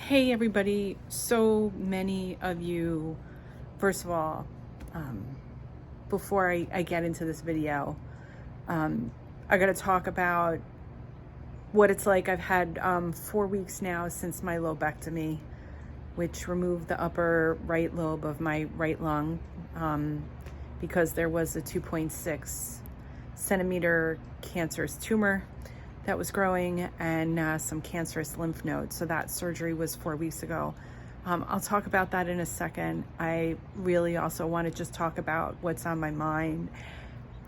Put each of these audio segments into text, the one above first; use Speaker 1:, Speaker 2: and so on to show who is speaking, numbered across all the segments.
Speaker 1: Hey everybody, so many of you, first of all, before I get into this video, I gotta talk about what it's like. I've had 4 weeks now since my lobectomy, which removed the upper right lobe of my right lung because there was a 2.6 centimeter cancerous tumor that was growing and some cancerous lymph nodes. So that surgery was 4 weeks ago. I'll talk about that in a second. I really also want to just talk about what's on my mind.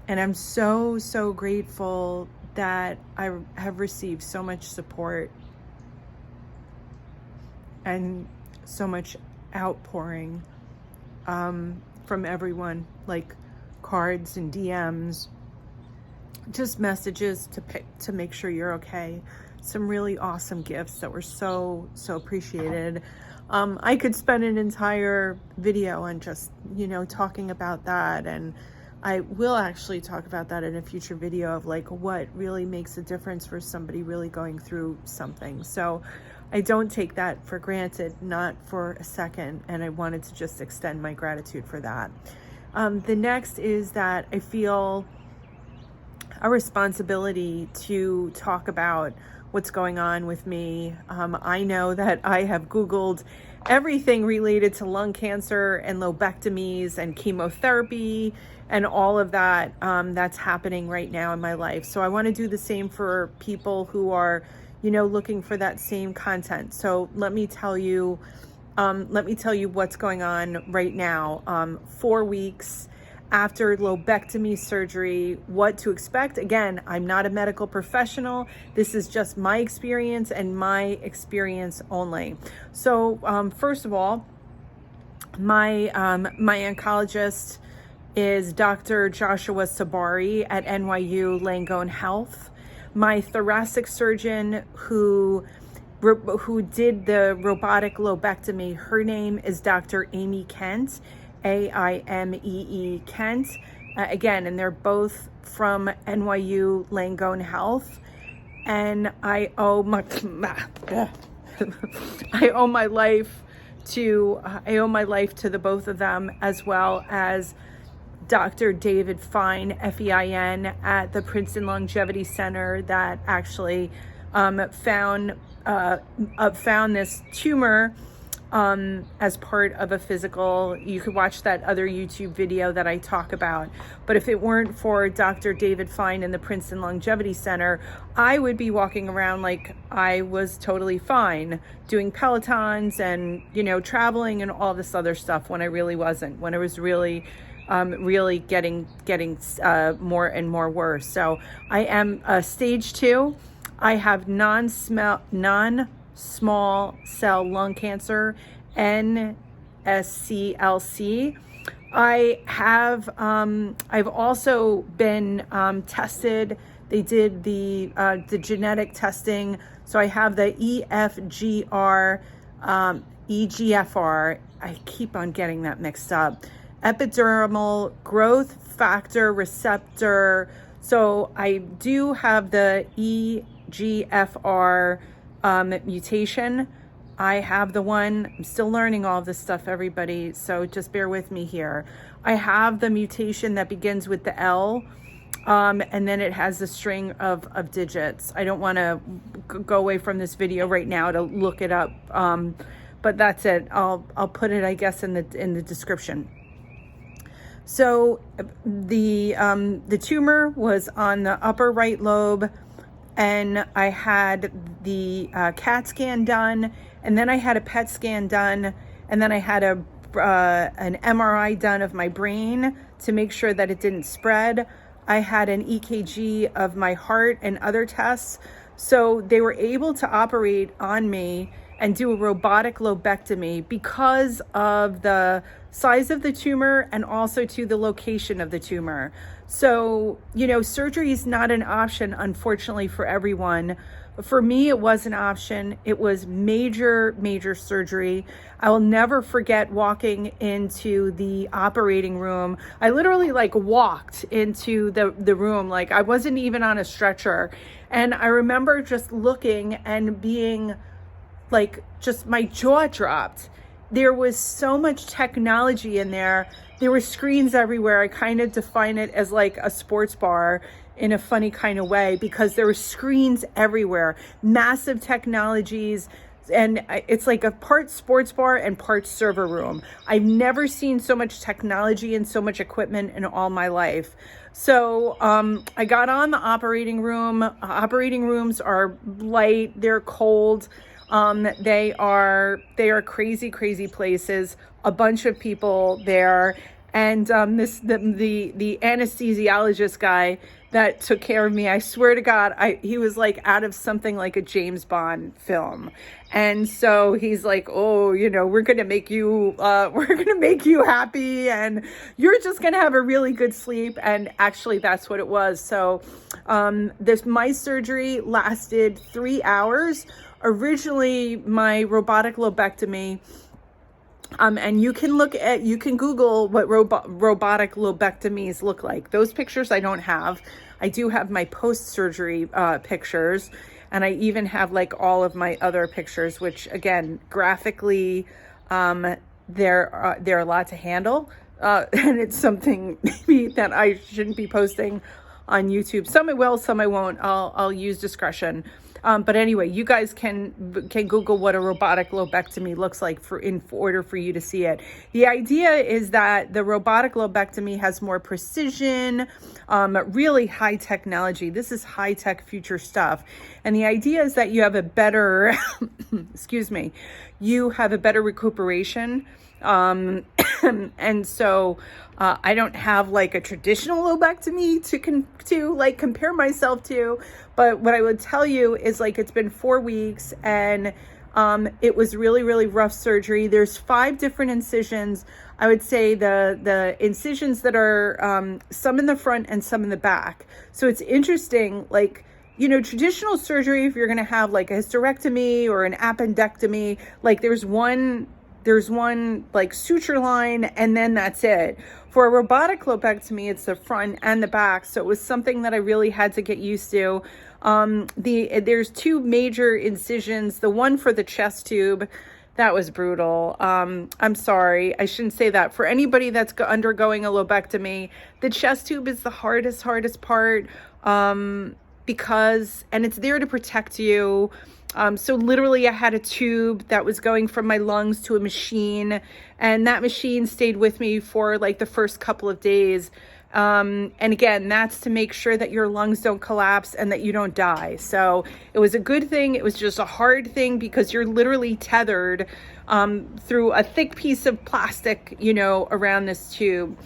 Speaker 1: And I'm so grateful that I have received so much support and so much outpouring from everyone, like cards and DMs, just messages to make sure you're okay. Some really awesome gifts that were so appreciated. I could spend an entire video on just, talking about that, and I will actually talk about that in a future video of like what really makes a difference for somebody really going through something. So I don't take that for granted, not for a second, and I wanted to just extend my gratitude for that. The next is that I feel a responsibility to talk about what's going on with me. I know that I have Googled everything related to lung cancer and lobectomies and chemotherapy and all of that that's happening right now in my life. So I want to do the same for people who are, looking for that same content. So let me tell you what's going on right now. 4 weeks after lobectomy surgery, what to expect. Again, I'm not a medical professional. This is just my experience and my experience only. So first of all, my oncologist is Dr. Joshua Sabari at NYU Langone Health. My thoracic surgeon who did the robotic lobectomy, her name is Dr. Aimee Kent, Aimee Kent. Again, and they're both from NYU Langone Health. And I owe my life to the both of them, as well as Dr. David Fein, Fein, at the Princeton Longevity Center that actually found this tumor as part of a physical. You could watch that other YouTube video that I talk about. But if it weren't for Dr. David Fein and the Princeton Longevity Center, I would be walking around like I was totally fine, doing Pelotons and, traveling and all this other stuff, when I really wasn't, when I was really getting more and more worse. So I am stage 2. I have non-small cell lung cancer, NSCLC. I've also been tested. They did the genetic testing. So I have the EFGR, EGFR. I keep on getting that mixed up. Epidermal growth factor receptor. So I do have the EGFR mutation. I have the one. I'm still learning all of this stuff, everybody, so just bear with me here. I have the mutation that begins with the L, and then it has a string of digits. I don't want to go away from this video right now to look it up, but that's it. I'll put it, I guess, in the description. So the tumor was on the upper right lobe, and I had the CAT scan done, and then I had a PET scan done, and then I had an MRI done of my brain to make sure that it didn't spread. I had an EKG of my heart and other tests. So they were able to operate on me and do a robotic lobectomy because of the size of the tumor and also to the location of the tumor. So, surgery is not an option, unfortunately, for everyone. For me, it was an option. It was major surgery. I will never forget walking into the operating room. I literally walked into the room. I wasn't even on a stretcher. And I remember just looking and being like, just my jaw dropped. There was so much technology in there. There were screens everywhere. I kind of define it as like a sports bar in a funny kind of way, because there were screens everywhere, massive technologies. And it's like a part sports bar and part server room. I've never seen so much technology and so much equipment in all my life. So I got on the operating room. Operating rooms are light, they're cold. They are crazy, crazy places. A bunch of people there. And the anesthesiologist guy that took care of me, I swear to God, he was like out of something like a James Bond film. And so he's like, oh, we're going to make you happy, and you're just going to have a really good sleep. And actually that's what it was. So, my surgery lasted 3 hours. Originally, my robotic lobectomy, and you can Google what robotic lobectomies look like. Those pictures I don't have. I do have my post-surgery pictures, and I even have like all of my other pictures, which again, graphically, they're a lot to handle, and it's something maybe that I shouldn't be posting on YouTube. Some I will, some I won't. I'll use discretion. But anyway, you guys can Google what a robotic lobectomy looks like in order for you to see it. The idea is that the robotic lobectomy has more precision, really high technology. This is high tech future stuff. And the idea is that you have a better, you have a better recuperation. And so I don't have like a traditional lobectomy to like compare myself to, but what I would tell you is like it's been 4 weeks, and it was really, really rough surgery. There's 5 different incisions. I would say the incisions that are some in the front and some in the back. So it's interesting, like, traditional surgery, if you're going to have like a hysterectomy or an appendectomy, like there's one like suture line, and then that's it. For a robotic lobectomy, it's the front and the back. So it was something that I really had to get used to. There's 2 major incisions. The one for the chest tube, that was brutal. I'm sorry, I shouldn't say that. For anybody that's undergoing a lobectomy, the chest tube is the hardest part, because it's there to protect you. So literally I had a tube that was going from my lungs to a machine, and that machine stayed with me for like the first couple of days. And again, that's to make sure that your lungs don't collapse and that you don't die. So it was a good thing. It was just a hard thing because you're literally tethered through a thick piece of plastic, around this tube.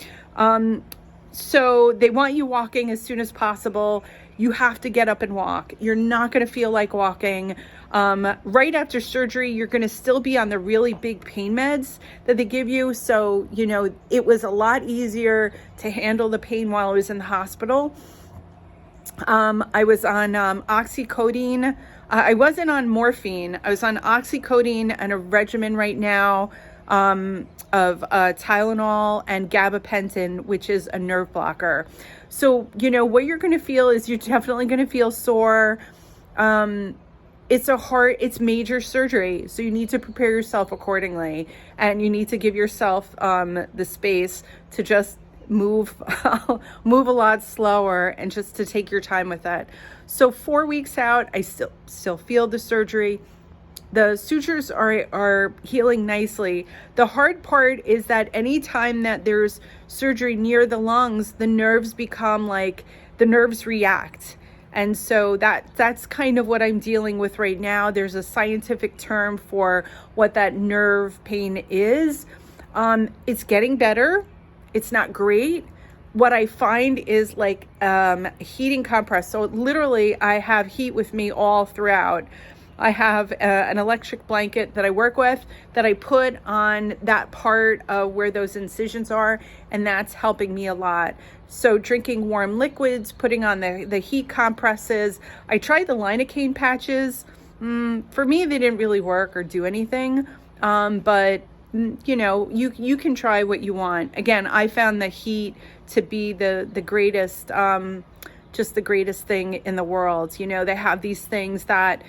Speaker 1: So they want you walking as soon as possible. You have to get up and walk. You're not going to feel like walking. Right after surgery, you're going to still be on the really big pain meds that they give you. So, it was a lot easier to handle the pain while I was in the hospital. I was on oxycodone. I wasn't on morphine. I was on oxycodone and a regimen right now of Tylenol and gabapentin, which is a nerve blocker. So, what you're going to feel is you're definitely going to feel sore. It's major surgery. So you need to prepare yourself accordingly, and you need to give yourself the space to just move a lot slower and just to take your time with that. So 4 weeks out, I still feel the surgery. The sutures are healing nicely. The hard part is that anytime that there's surgery near the lungs, the nerves react. And so that's kind of what I'm dealing with right now. There's a scientific term for what that nerve pain is. It's getting better. It's not great. What I find is like heating compress. So literally I have heat with me all throughout. I have an electric blanket that I work with that I put on that part of where those incisions are, and that's helping me a lot. So drinking warm liquids, putting on the heat compresses. I tried the lidocaine patches. For me, they didn't really work or do anything, but you can try what you want. Again, I found the heat to be the greatest, just the greatest thing in the world. They have these things that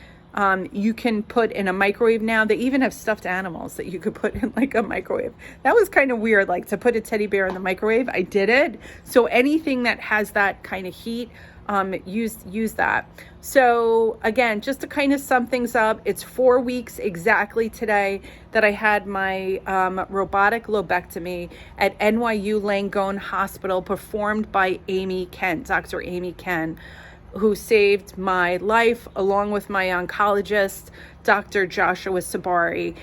Speaker 1: You can put in a microwave now. They even have stuffed animals that you could put in like a microwave. That was kind of weird, like to put a teddy bear in the microwave. I did it. So anything that has that kind of heat, use that. So again, just to kind of sum things up, it's 4 weeks exactly today that I had my robotic lobectomy at NYU Langone Hospital, performed by Aimee Kent, Dr. Aimee Kent, who saved my life, along with my oncologist, Dr. Joshua Sabari.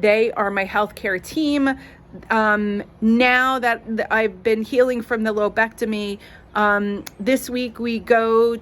Speaker 1: They are my healthcare team. Now that I've been healing from the lobectomy, this week we go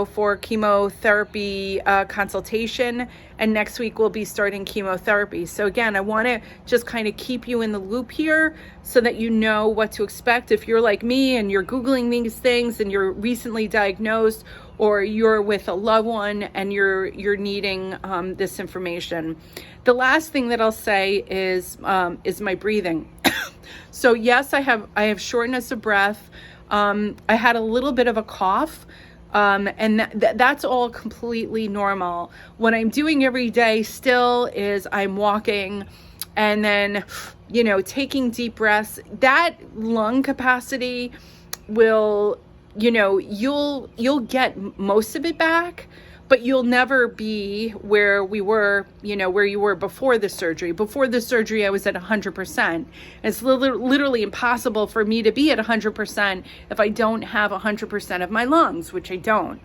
Speaker 1: for chemotherapy consultation, and next week we'll be starting chemotherapy. So again, I want to just kind of keep you in the loop here so that you know what to expect. If you're like me and you're Googling these things and you're recently diagnosed, or you're with a loved one and you're needing this information. The last thing that I'll say is my breathing. So yes, I have shortness of breath. I had a little bit of a cough. And that's all completely normal. What I'm doing every day still is I'm walking and then, taking deep breaths. That lung capacity will, you'll get most of it back, but you'll never be where we were, where you were before the surgery. Before the surgery, I was at 100%. It's literally impossible for me to be at 100% if I don't have 100% of my lungs, which I don't.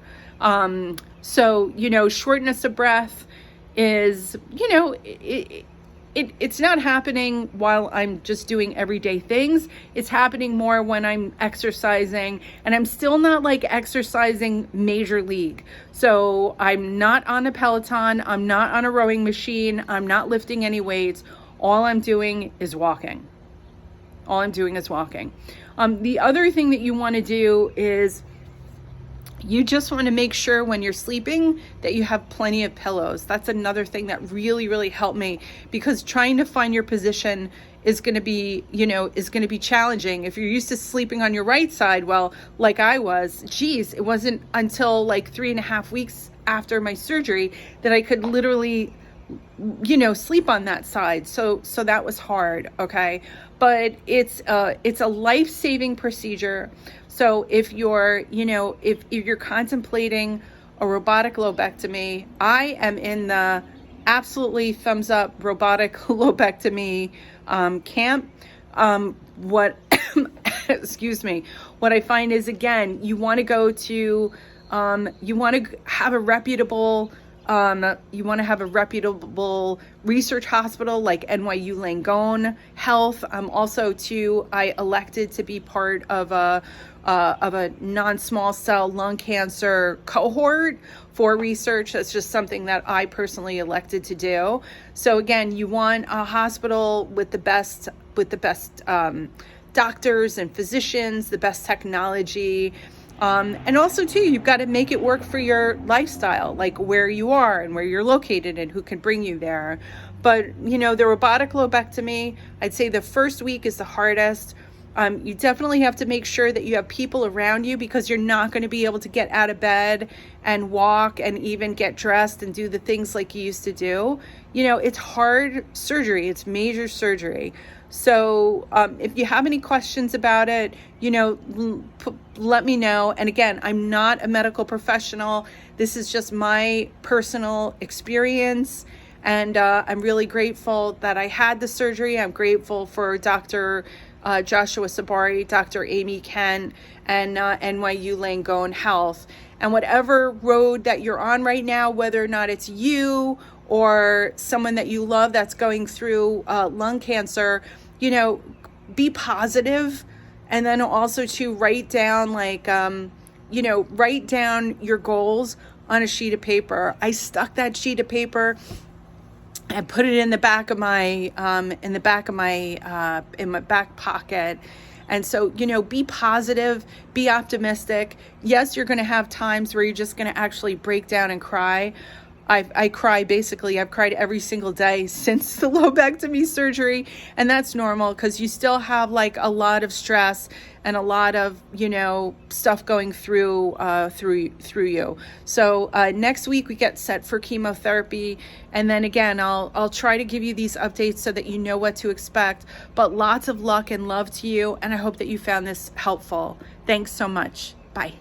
Speaker 1: So, shortness of breath is, it's not happening while I'm just doing everyday things. It's happening more when I'm exercising, and I'm still not like exercising major league. So I'm not on a Peloton. I'm not on a rowing machine. I'm not lifting any weights. All I'm doing is walking. The other thing that you want to do is you just want to make sure when you're sleeping that you have plenty of pillows. That's another thing that really, really helped me, because trying to find your position is going to be, challenging. If you're used to sleeping on your right side, well, like I was, it wasn't until like 3.5 weeks after my surgery that I could literally, sleep on that side. So that was hard. Okay. But it's a life-saving procedure. So if you're, if you're contemplating a robotic lobectomy, I am in the absolutely thumbs up robotic lobectomy camp. Excuse me, what I find is, again, you want to go to, you want to have a reputable research hospital like NYU Langone Health. Also, I elected to be part of a non-small cell lung cancer cohort for research. That's just something that I personally elected to do. So again, you want a hospital with the best doctors and physicians, the best technology. And also too, you've got to make it work for your lifestyle, like where you are and where you're located and who can bring you there. But, the robotic lobectomy, I'd say the first week is the hardest. You definitely have to make sure that you have people around you, because you're not going to be able to get out of bed and walk and even get dressed and do the things like you used to do. It's hard surgery. It's major surgery. So if you have any questions about it, let me know. And again, I'm not a medical professional. This is just my personal experience. And I'm really grateful that I had the surgery. I'm grateful for Dr. Joshua Sabari, Dr. Aimee Kent, and NYU Langone Health. And whatever road that you're on right now, whether or not it's you or someone that you love that's going through lung cancer, be positive. And then also to write down write down your goals on a sheet of paper. I stuck that sheet of paper and put it in the back of my in my back pocket. And so, be positive, be optimistic. Yes, you're going to have times where you're just going to actually break down and cry. I cry basically. I've cried every single day since the lobectomy surgery, and that's normal because you still have like a lot of stress and a lot of, you know, stuff going through you. So next week we get set for chemotherapy, and then again I'll try to give you these updates so that you know what to expect. But lots of luck and love to you, and I hope that you found this helpful. Thanks so much. Bye.